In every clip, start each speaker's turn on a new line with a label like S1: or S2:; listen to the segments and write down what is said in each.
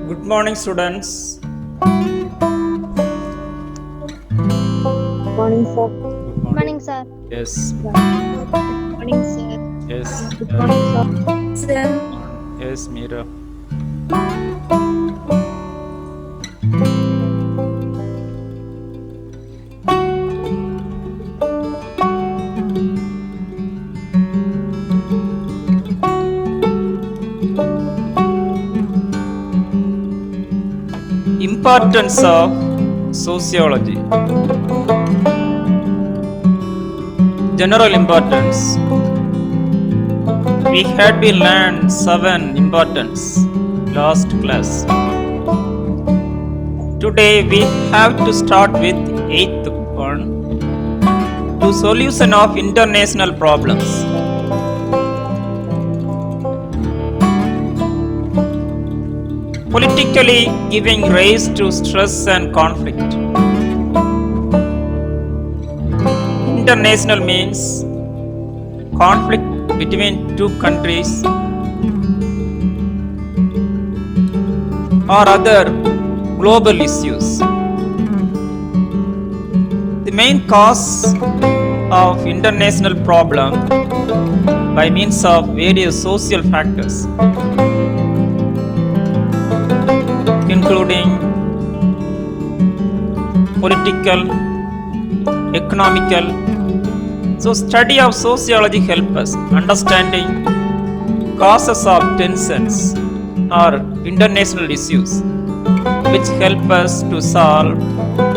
S1: Good morning, students.
S2: Morning, sir.
S1: Good
S3: Good
S1: morning.
S3: morning, sir.
S1: Yes,
S2: Yeah.
S3: Morning, sir.
S1: yes,
S2: Good morning, sir.
S4: Sir.
S1: yes, Mira. Importance of sociology. General importance. We had been learned 7 importance last class. Today we have to start with 8th one. To solution of international problems. Politically giving rise to stress and conflict. International means conflict between two countries or other global issues. The main cause of international problem by means of various social factors, including political, economical. So study of sociology helps us understanding causes of tensions or international issues which help us to solve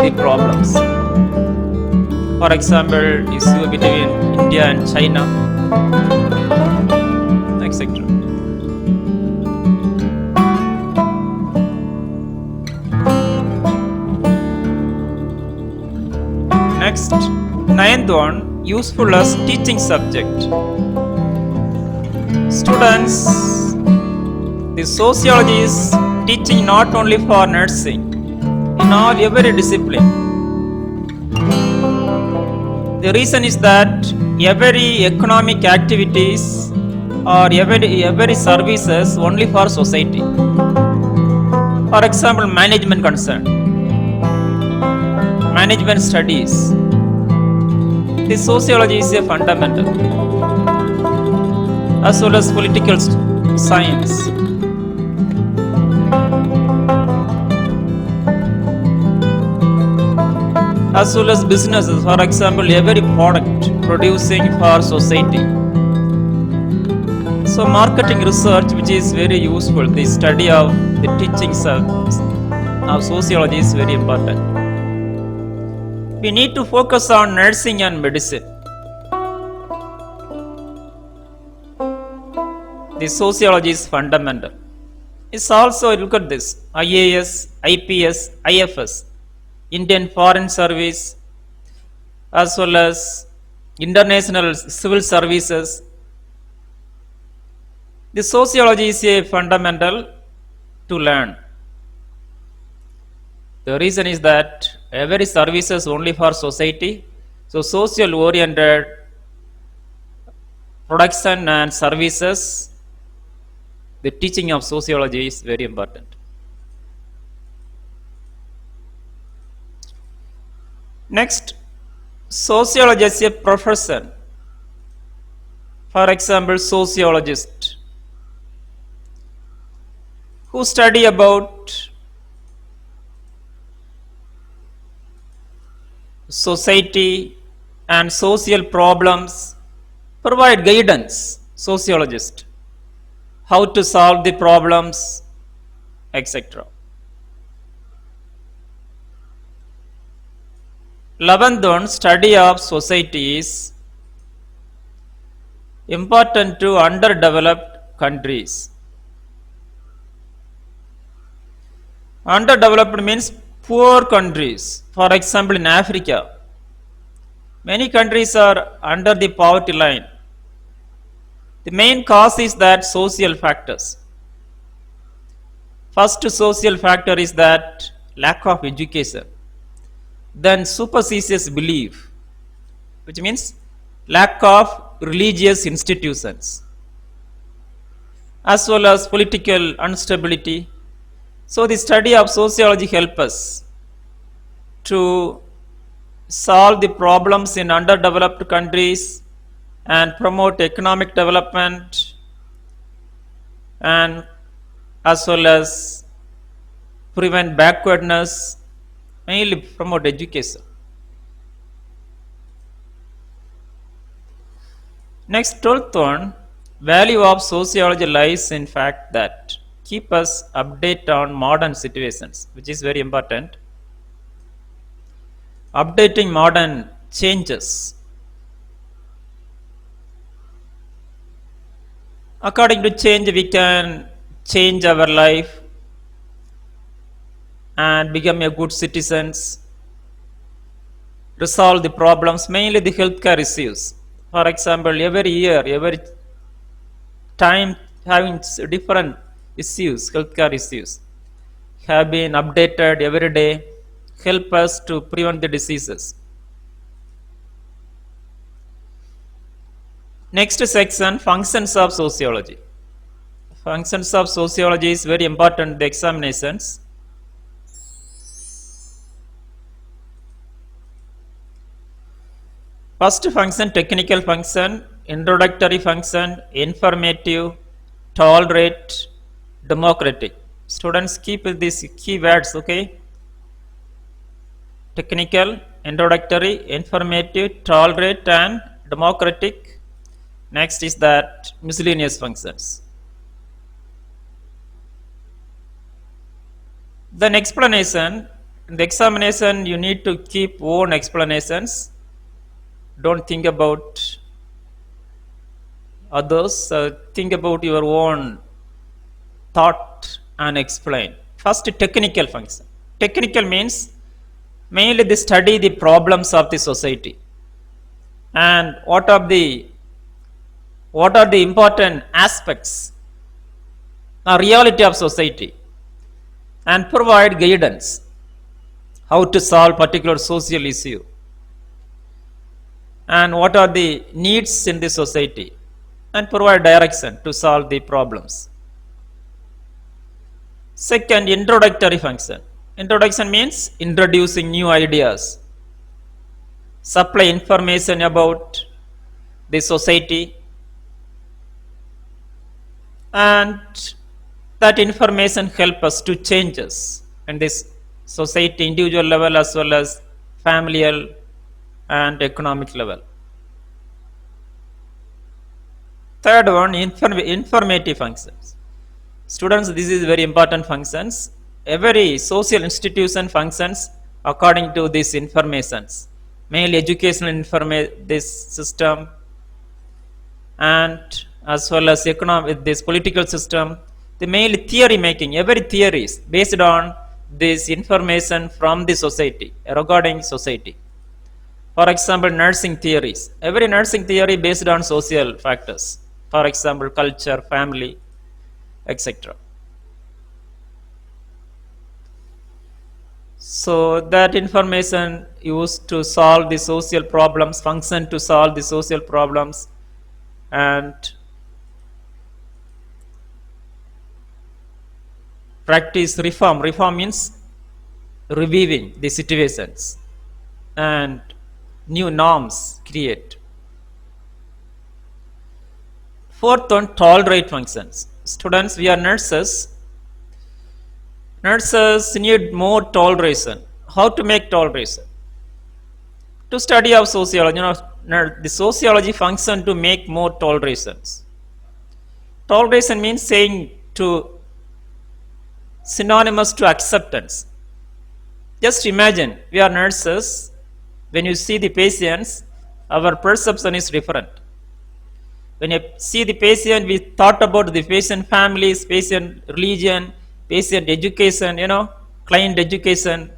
S1: the problems. For example, issue between India and China, etc. Next, ninth one, useful as teaching subject. Students, the sociology is teaching not only for nursing, in all every discipline. The reason is that every economic activities or every services only for society. For example, management concern, management studies. The sociology is a fundamental, as well as political science. As well as businesses, for example, every product producing for society. So marketing research, which is very useful, the study of the teachings of sociology is very important. We need to focus on nursing and medicine. The sociology is fundamental. It's also, look at this, IAS, IPS, IFS, Indian Foreign Service, as well as international civil services. The sociology is a fundamental to learn. The reason is that every service is only for society. So social oriented production and services, the teaching of sociology is very important. Next, sociology is a profession. For example, sociologist who study about society and social problems, provide guidance, sociologist, how to solve the problems, etc. 11th one, study of society is important to underdeveloped countries. Underdeveloped means poor countries. For example, in Africa, many countries are under the poverty line. The main cause is that social factors. First social factor is that lack of education. Then superstitious belief, which means lack of religious institutions. as well as political instability. So the study of sociology helps us to solve the problems in underdeveloped countries and promote economic development, and as well as prevent backwardness, mainly promote education. Next, 12th one, value of sociology lies in fact that keep us update on modern situations, which is very important. Updating modern changes. According to change, we can change our life and become a good citizens, resolve the problems, mainly the healthcare issues. For example, every year, every time having different issues, healthcare issues, have been updated every day, help us to prevent the diseases. Next section, functions of sociology. Functions of sociology is very important in the examinations. First function, technical function, introductory function, informative, tolerate, democratic. Students keep these keywords, okay? Technical, introductory, informative, tolerate, and democratic. Next is that miscellaneous functions. Then explanation. In the examination, you need to keep own explanations. Don't think about others. Think about your own thought and explain. First, technical function. Technical means mainly they study the problems of the society and what are the important aspects or reality of society and provide guidance how to solve particular social issue and what are the needs in the society and provide direction to solve the problems. Second, introductory function. Introduction means introducing new ideas, supply information about the society, and that information help us to changes in this society, individual level as well as familial and economic level. Third one, informative functions. Students, this is very important functions. Every social institution functions according to these informations, mainly educational this system, and as well as economic, this political system. The mainly theory making, every theory is based on this information from the society, regarding society. For example, nursing theories. Every nursing theory based on social factors. For example, culture, family, etc. So that information used to solve the social problems, function to solve the social problems, and practice reform. Reform means reviewing the situations and new norms create. Fourth one, tolerate functions. Students, we are nurses. Nurses need more toleration. How to make toleration? To study of sociology, the sociology function to make more tolerations. Toleration means saying to synonymous to acceptance. Just imagine, we are nurses. When you see the patients, our perception is different. When you see the patient, we thought about the patient families, patient religion, patient education, client education.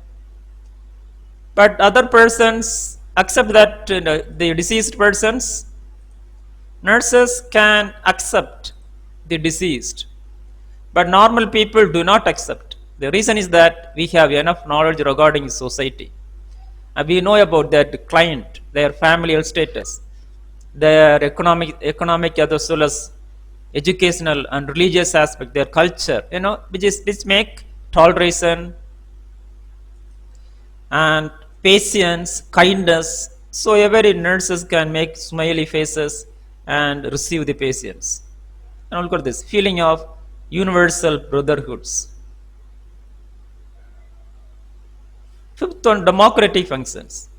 S1: But other persons accept that the deceased persons, nurses can accept the deceased. But normal people do not accept. The reason is that we have enough knowledge regarding society. And we know about that client, their familial status, their economic as well as educational and religious aspect, their culture, which make toleration and patience, kindness. So every nurses can make smiley faces and receive the patients. And also this feeling of universal brotherhoods. Fifth one, democratic functions.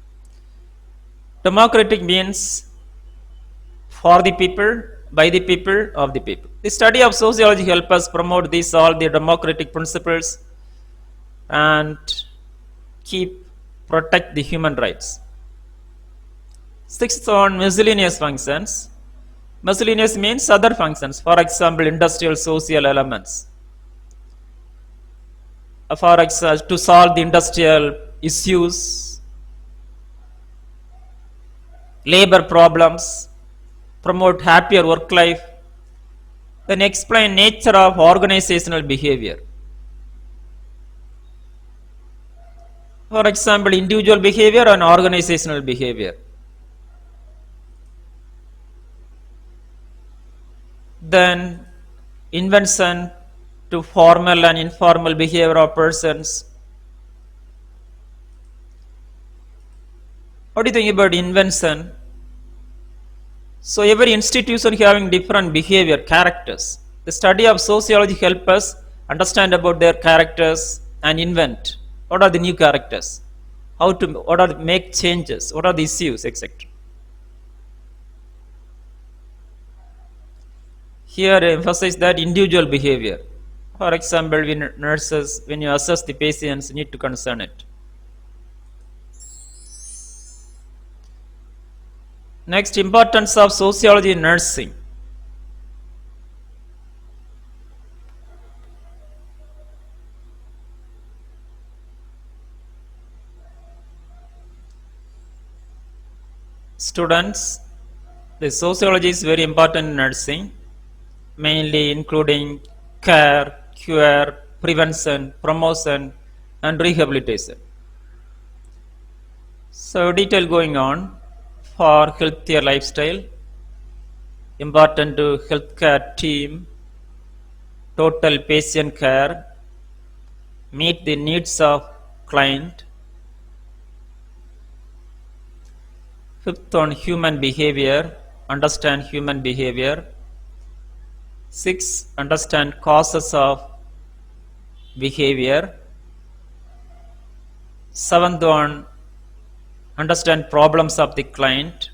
S1: Democratic means for the people, by the people, of the people. The study of sociology helps us promote these all the democratic principles and keep protect the human rights. Sixth on miscellaneous functions. Miscellaneous means other functions, for example, industrial social elements. For example, to solve the industrial issues, labor problems, promote happier work life, then explain nature of organizational behavior. For example, individual behavior and organizational behavior. Then invention to formal and informal behavior of persons. What do you think about invention? So every institution having different behavior characters. The study of sociology helps us understand about their characters and invent what are the new characters, what are the make changes, what are the issues, etc. Here I emphasize that individual behavior. For example, when nurses, when you assess the patients, you need to concern it. Next, importance of sociology in nursing. Students, the sociology is very important in nursing, mainly including care, cure, prevention, promotion, and rehabilitation. So detail going on for healthier lifestyle, important to healthcare team, total patient care, meet the needs of client. Fifth on human behavior, understand human behavior. 6, understand causes of behavior. 7th one, understand problems of the client.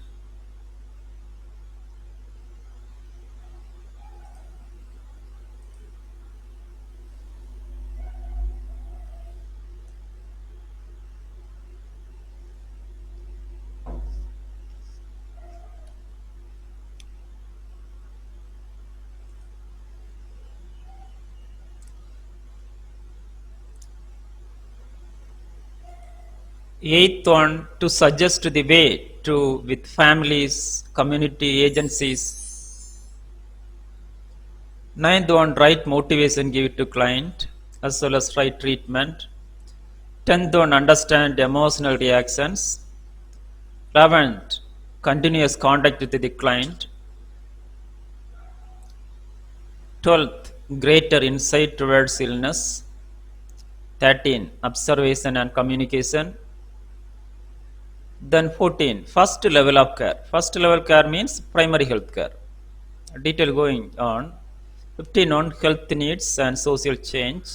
S1: Eighth one, to suggest the way to with families, community agencies. Ninth one, right motivation give it to client as well as right treatment. 10th one, understand emotional reactions. 11th, continuous contact with the client. 12th, greater insight towards illness. 13, observation and communication. Then 14, first level of care. First level care means primary health care. Detail going on. 15 on health needs and social change.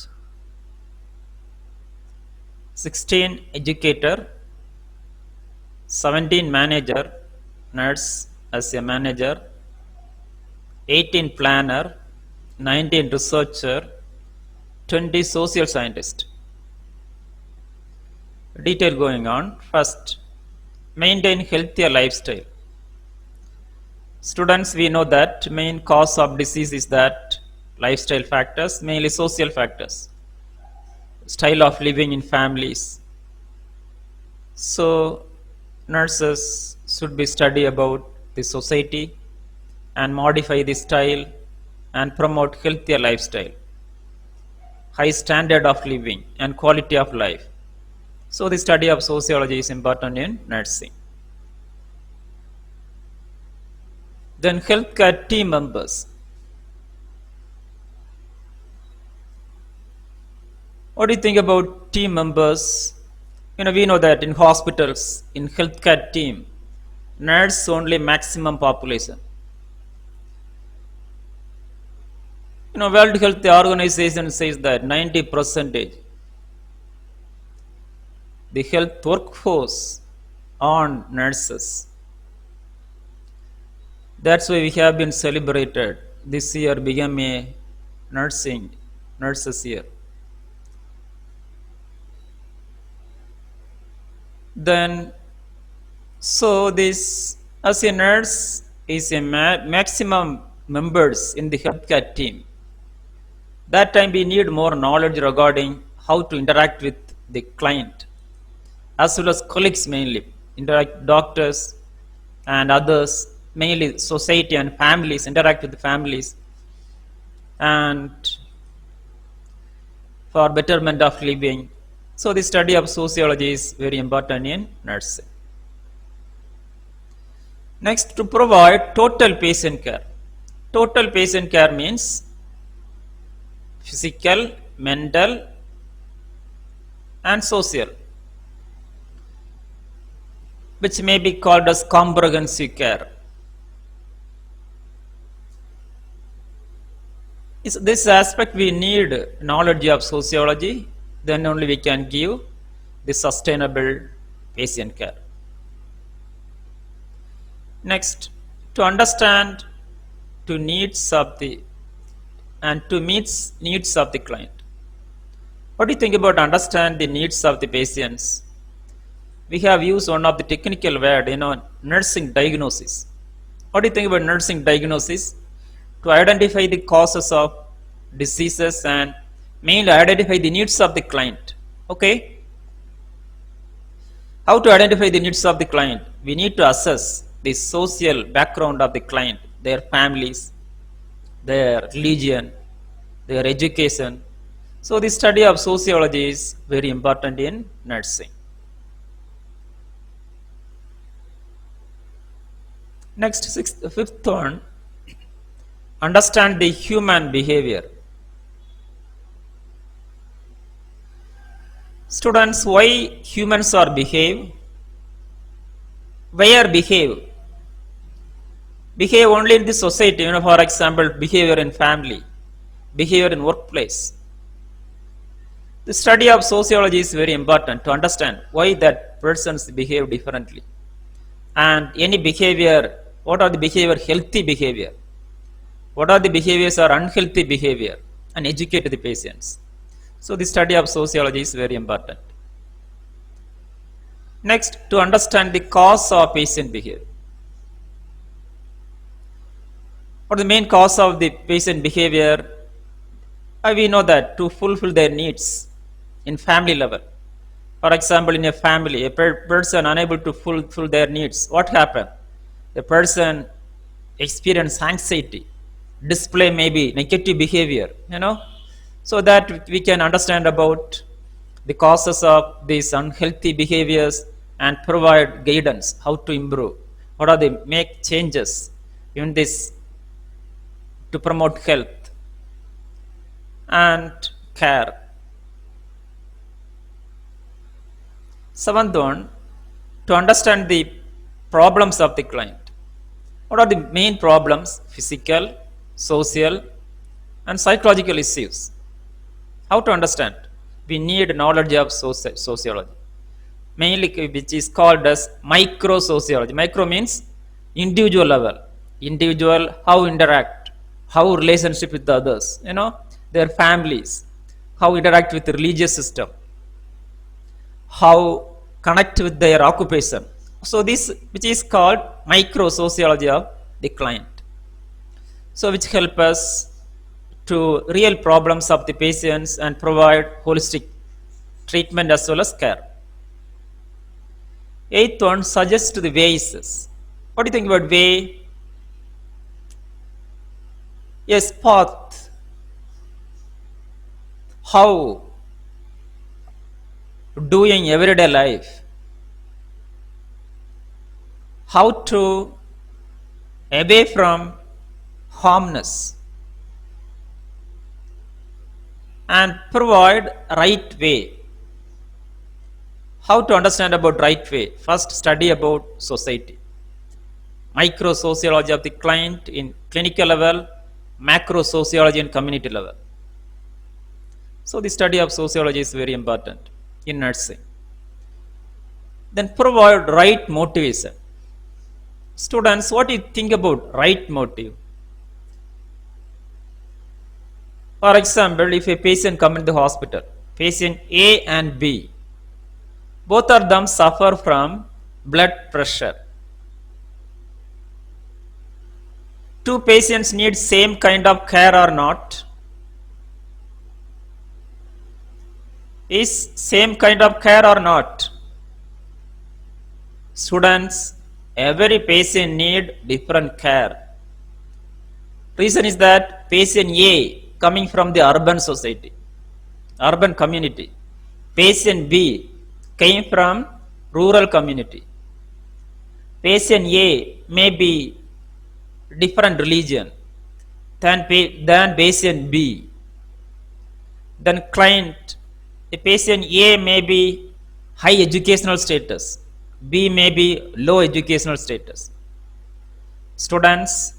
S1: 16, educator. 17, manager, nurse as a manager. 18, planner. 19, researcher. 20, social scientist. Detail going on. First, maintain healthier lifestyle. Students, we know that main cause of disease is that lifestyle factors, mainly social factors, style of living in families. So nurses should be study about the society and modify the style and promote healthier lifestyle, high standard of living and quality of life. So the study of sociology is important in nursing. Then healthcare team members. What do you think about team members? We know that in hospitals, in healthcare team, nurse only maximum population. World Health Organization says that 90 percentage the health workforce on nurses. That's why we have been celebrated. This year became a nurses year. Then, so this as a nurse is a maximum members in the healthcare team. That time we need more knowledge regarding how to interact with the client, as well as colleagues mainly, interact doctors and others, mainly society and families, interact with the families, and for betterment of living. So the study of sociology is very important in nursing. Next, to provide total patient care. Total patient care means physical, mental, and social, which may be called as comprehensive care. Is this aspect we need knowledge of sociology, then only we can give the sustainable patient care. Next, to understand to needs of the and to meet needs of the client. What do you think about understand the needs of the patients? We have used one of the technical word, nursing diagnosis. What do you think about nursing diagnosis? To identify the causes of diseases and mainly identify the needs of the client. Okay? How to identify the needs of the client? We need to assess the social background of the client, their families, their religion, their education. So the study of sociology is very important in nursing. Next, fifth one, understand the human behavior. Students, why humans are behave? Where behave? Behave only in the society, for example, behavior in family, behavior in workplace. The study of sociology is very important to understand why that persons behave differently. And any behavior, what are the behavior, healthy behavior? What are the behaviors or unhealthy behavior? And educate the patients. So the study of sociology is very important. Next, to understand the cause of patient behavior. What is the main cause of the patient behavior? We know that to fulfill their needs in family level. For example, in a family, a person unable to fulfill their needs, what happened? The person experience anxiety, display maybe negative behavior, so that we can understand about the causes of these unhealthy behaviors and provide guidance how to improve. What are the make changes in this to promote health and care. Seventh one, to understand the problems of the client. What are the main problems? Physical, social, and psychological issues. How to understand? We need knowledge of sociology, mainly which is called as micro sociology. Micro means individual level. Individual, how interact, how relationship with others, their families, how interact with the religious system, how connect with their occupation. So this, which is called micro sociology of the client. So which help us to real problems of the patients and provide holistic treatment as well as care. Eighth one, suggest the ways. What do you think about way? Yes, path. How doing everyday life. How to away from harmness. and provide right way. How to understand about right way? First, study about society. Micro sociology of the client in clinical level, macro sociology in community level. So the study of sociology is very important in nursing. Then provide right motivation. Students, what do you think about right motive? For example, if a patient come in the hospital, patient A and B, both of them suffer from blood pressure. Two patients need same kind of care or not? Is same kind of care or not? Students, every patient need different care. Reason is that patient A coming from the urban society, urban community. Patient B came from rural community. Patient A may be different religion than patient B. Then client, a patient A may be high educational status, B may be low educational status. Students,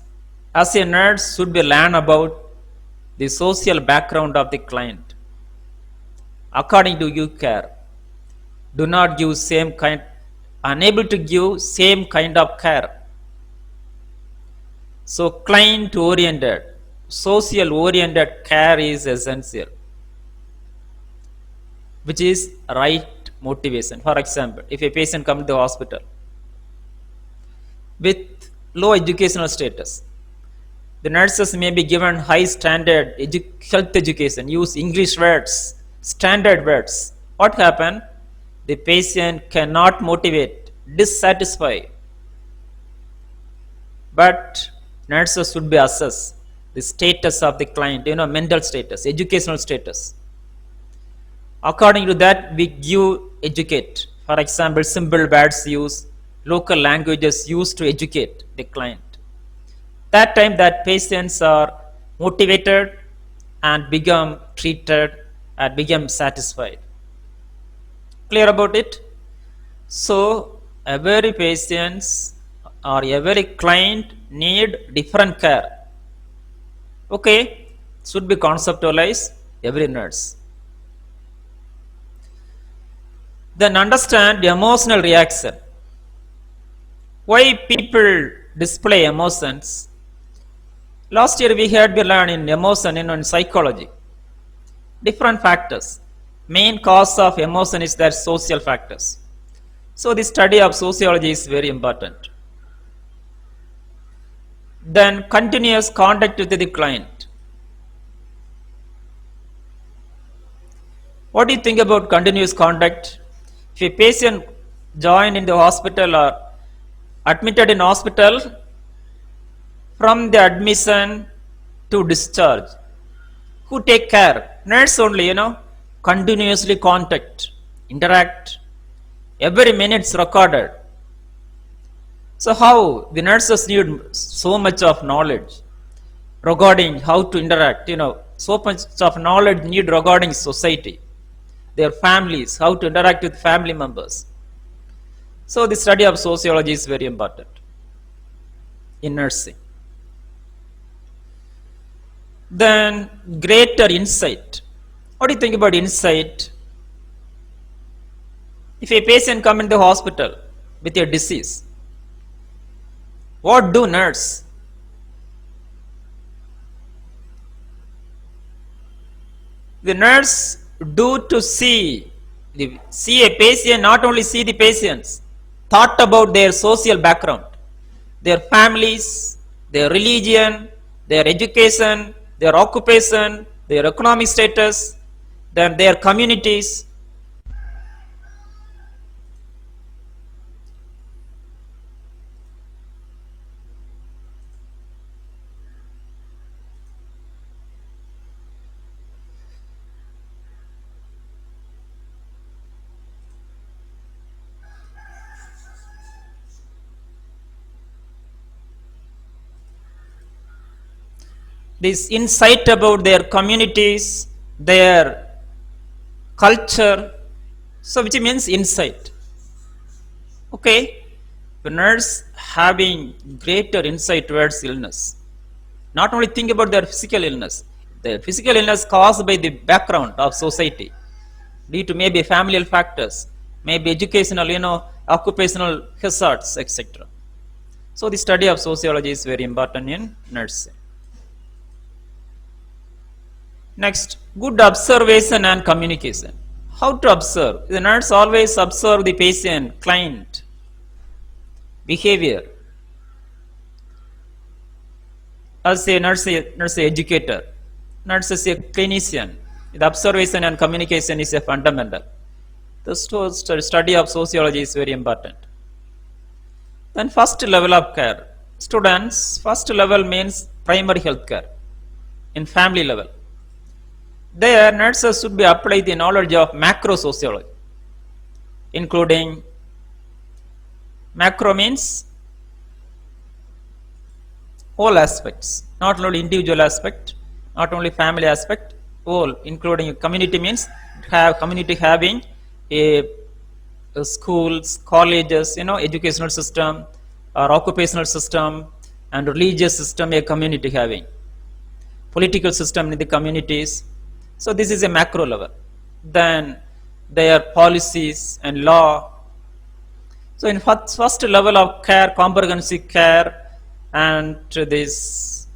S1: as a nurse, should be learn about the social background of the client. According to you care, do not give same kind, unable to give same kind of care. So client oriented, social oriented care is essential, which is right motivation. For example, if a patient comes to the hospital with low educational status, the nurses may be given high standard health education, use English words, standard words. What happen? The patient cannot motivate, dissatisfied. But nurses should be assess the status of the client, mental status, educational status. According to that, we give educate. For example, simple words use, local languages used to educate the client. That time that patients are motivated and become treated and become satisfied. Clear about it? So every patients or every client need different care. Okay, should be conceptualized every nurse. Then understand emotional reaction. Why people display emotions? Last year we had been learned in emotion in psychology. Different factors. Main cause of emotion is that social factors. So the study of sociology is very important. Then continuous contact with the client. What do you think about continuous contact? If a patient joined in the hospital or admitted in hospital, from the admission to discharge, who take care? Nurse only, continuously contact, interact, every minute's recorded. So how the nurses need so much of knowledge regarding how to interact, so much of knowledge need regarding society, their families, how to interact with family members. So the study of sociology is very important in nursing. Then greater insight. What do you think about insight? If a patient come in the hospital with a disease, what do nurse? The nurse do to see a patient, not only see the patients, thought about their social background, their families, their religion, their education, their occupation, their economic status, then their communities. This insight about their communities, their culture, so which means insight. Okay, the nurse having greater insight towards illness. Not only think about their physical illness, their physical illness caused by the background of society, due to maybe familial factors, maybe educational, occupational hazards, etc. So the study of sociology is very important in nursing. Next, good observation and communication. How to observe? The nurse always observe the patient, client, behavior. As a nurse educator, nurse is a clinician. The observation and communication is a fundamental. The study of sociology is very important. Then first level of care. Students, first level means primary health care in family level. There, nurses should be applied the knowledge of macro sociology, including macro means all aspects, not only individual aspect, not only family aspect, all, including community means have community having a schools, colleges, educational system or occupational system and religious system, a community having political system in the communities. So this is a macro level. Then their policies and law. So in first level of care, comprehensive care and these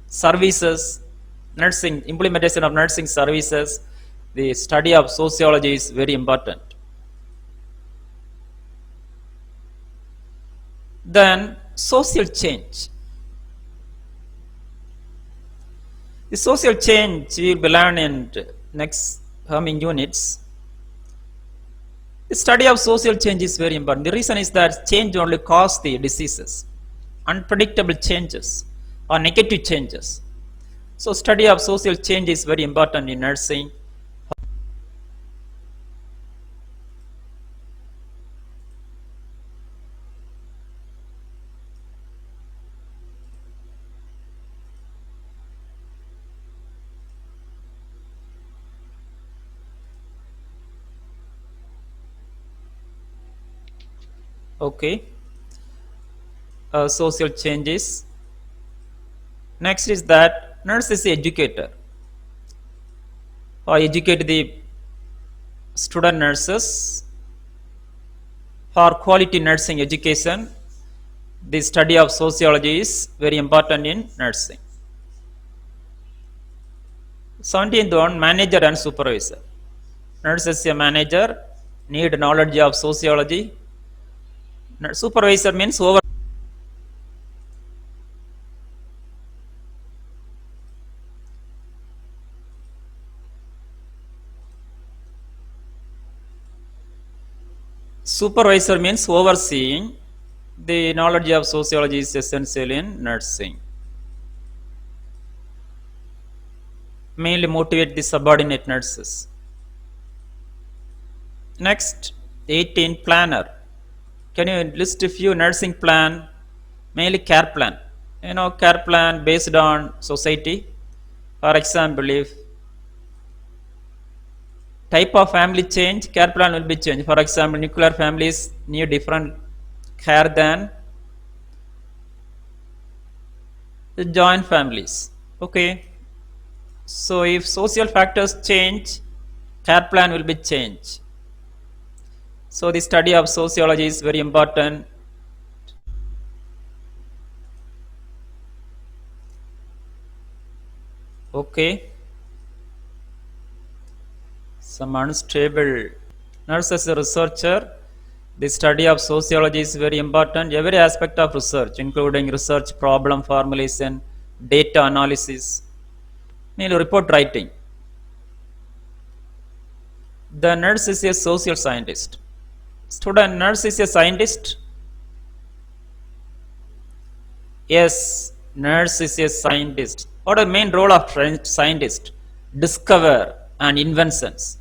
S1: services, nursing, implementation of nursing services, the study of sociology is very important. Then social change. The social change we will learn in next coming units. The study of social change is very important. The reason is that change only causes the diseases, unpredictable changes or negative changes. So study of social change is very important in nursing. Okay, social changes. Next is that nurse is the educator, or educate the student nurses for quality nursing education. The study of sociology is very important in nursing. 17th one, manager and supervisor. Nurse is a manager, need knowledge of sociology. Supervisor means over. Supervisor means overseeing. The knowledge of sociology is essential in nursing. Mainly motivate the subordinate nurses. Next, 18, planner. Can you list a few nursing plan? Mainly care plan. Care plan based on society. For example, if type of family change, care plan will be changed. For example, nuclear families need different care than the joint families. Okay. So if social factors change, care plan will be changed. So the study of sociology is very important. Okay. Some unstable. Nurse as a researcher, the study of sociology is very important. Every aspect of research, including research problem formulation, data analysis, report writing. The nurse is a social scientist. Student, nurse is a scientist. Yes, nurse is a scientist. What is the main role of scientist? Discover and inventions.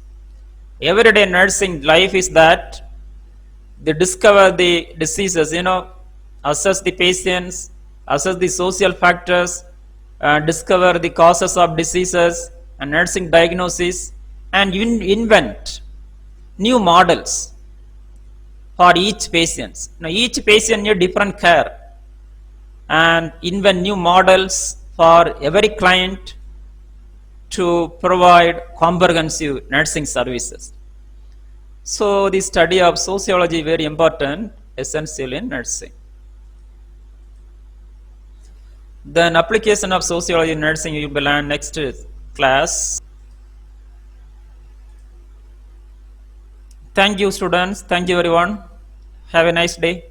S1: Everyday nursing life is that they discover the diseases, assess the patients, assess the social factors, discover the causes of diseases, and nursing diagnosis, and invent new models for each patient. Now each patient need different care and invent new models for every client to provide comprehensive nursing services. So the study of sociology is very important, essential in nursing. Then application of sociology in nursing you will learn next class. Thank you students. Thank you everyone. Have a nice day.